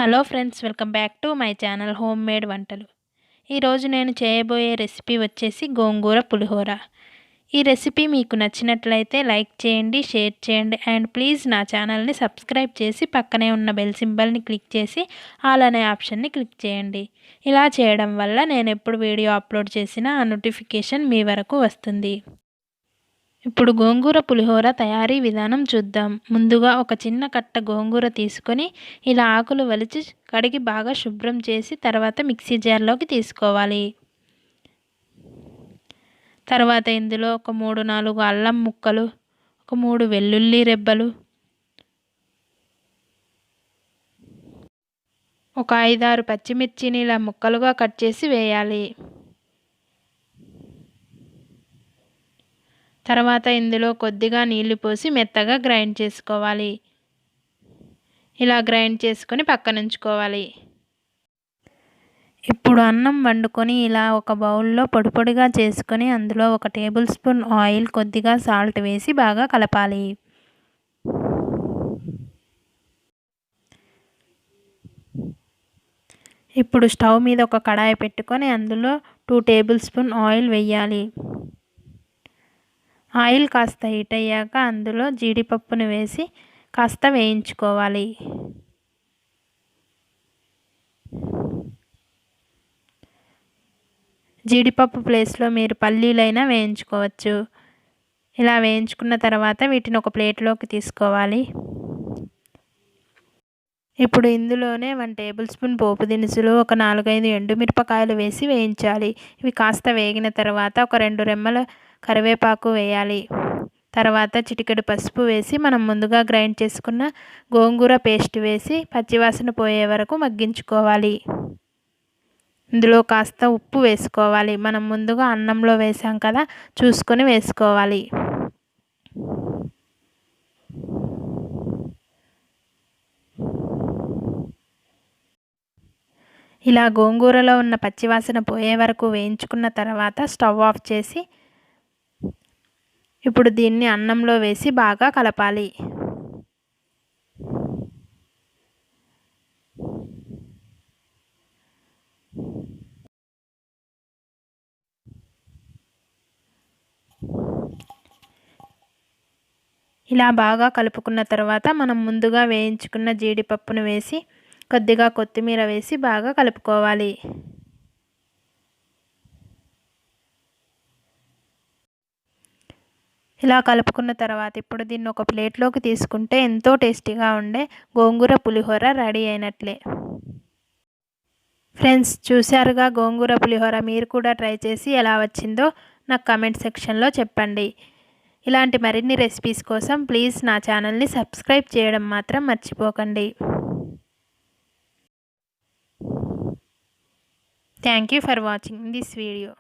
Hello friends, welcome back to my channel home made వంటలు. ఈరోజు నేను చేయబోయే రెసిపీ వచ్చేసి గోంగూర పులిహోర. ఈ రెసిపీ మీకు నచ్చినట్లయితే లైక్ చేయండి, షేర్ చేయండి అండ్ ప్లీజ్ నా ఛానల్ని సబ్స్క్రైబ్ చేసి పక్కనే ఉన్న బెల్ సింబల్ని క్లిక్ చేసి ఆల్ అనే ఆప్షన్ని క్లిక్ చేయండి. ఇలా చేయడం వల్ల నేను ఎప్పుడు వీడియో అప్లోడ్ చేసినా ఆ నోటిఫికేషన్ మీ వరకు వస్తుంది. ఇప్పుడు గోంగూర పులిహోర తయారీ విధానం చూద్దాం. ముందుగా ఒక చిన్న కట్ట గోంగూర తీసుకొని ఇలా ఆకులు వలిచి కడిగి బాగా శుభ్రం చేసి తర్వాత మిక్సీ జార్లోకి తీసుకోవాలి. తర్వాత ఇందులో ఒక 3-4 అల్లం ముక్కలు, ఒక 3 వెల్లుల్లి రెబ్బలు, ఒక 5-6 పచ్చిమిర్చిని ఇలా ముక్కలుగా కట్ చేసి వేయాలి. తర్వాత ఇందులో కొద్దిగా నీళ్లు పోసి మెత్తగా గ్రైండ్ చేసుకోవాలి. ఇలా గ్రైండ్ చేసుకొని పక్కనుంచుకోవాలి. ఇప్పుడు అన్నం వండుకొని ఇలా ఒక బౌల్లో పొడి పొడిగా చేసుకొని అందులో 1 టేబుల్ స్పూన్ ఆయిల్, కొద్దిగా సాల్ట్ వేసి బాగా కలపాలి. ఇప్పుడు స్టవ్ మీద ఒక కడాయి పెట్టుకొని అందులో 2 టేబుల్ స్పూన్ ఆయిల్ వేయాలి. ఆయిల్ కాస్త హీట్ అయ్యాక అందులో జీడిపప్పును వేసి కాస్త వేయించుకోవాలి. జీడిపప్పు ప్లేస్లో మీరు పల్లీలైనా వేయించుకోవచ్చు. ఇలా వేయించుకున్న తర్వాత వీటిని ఒక ప్లేట్లోకి తీసుకోవాలి. ఇప్పుడు ఇందులోనే 1 టేబుల్ స్పూన్ పోపు దినుసులు, ఒక 4-5 ఎండుమిరపకాయలు వేసి వేయించాలి. ఇవి కాస్త వేగిన తర్వాత ఒక 2 రెమ్మల కరివేపాకు వేయాలి. తర్వాత చిటికెడు పసుపు వేసి మనం ముందుగా గ్రైండ్ చేసుకున్న గోంగూర పేస్ట్ వేసి పచ్చివాసన పోయే వరకు మగ్గించుకోవాలి. ఇందులో కాస్త ఉప్పు వేసుకోవాలి. మనం ముందుగా అన్నంలో వేసాం కదా, చూసుకొని వేసుకోవాలి. ఇలా గోంగూరలో ఉన్న పచ్చివాసన పోయే వరకు వేయించుకున్న తర్వాత స్టవ్ ఆఫ్ చేసి ఇప్పుడు దీన్ని అన్నంలో వేసి బాగా కలపాలి. ఇలా బాగా కలుపుకున్న తర్వాత మనం ముందుగా వేయించుకున్న జీడిపప్పును వేసి కొద్దిగా కొత్తిమీర వేసి బాగా కలుపుకోవాలి. ఇలా కలుపుకున్న తర్వాత ఇప్పుడు దీన్ని ఒక ప్లేట్లోకి తీసుకుంటే ఎంతో టేస్టీగా ఉండే గోంగూర పులిహోర రెడీ అయినట్లే. ఫ్రెండ్స్, చూశారుగా గోంగూర పులిహోర. మీరు కూడా ట్రై చేసి ఎలా వచ్చిందో నాకు కామెంట్ సెక్షన్లో చెప్పండి. ఇలాంటి మరిన్ని రెసిపీస్ కోసం ప్లీజ్ నా ఛానల్ని సబ్స్క్రైబ్ చేయడం మాత్రం మర్చిపోకండి. Thank you for watching this video.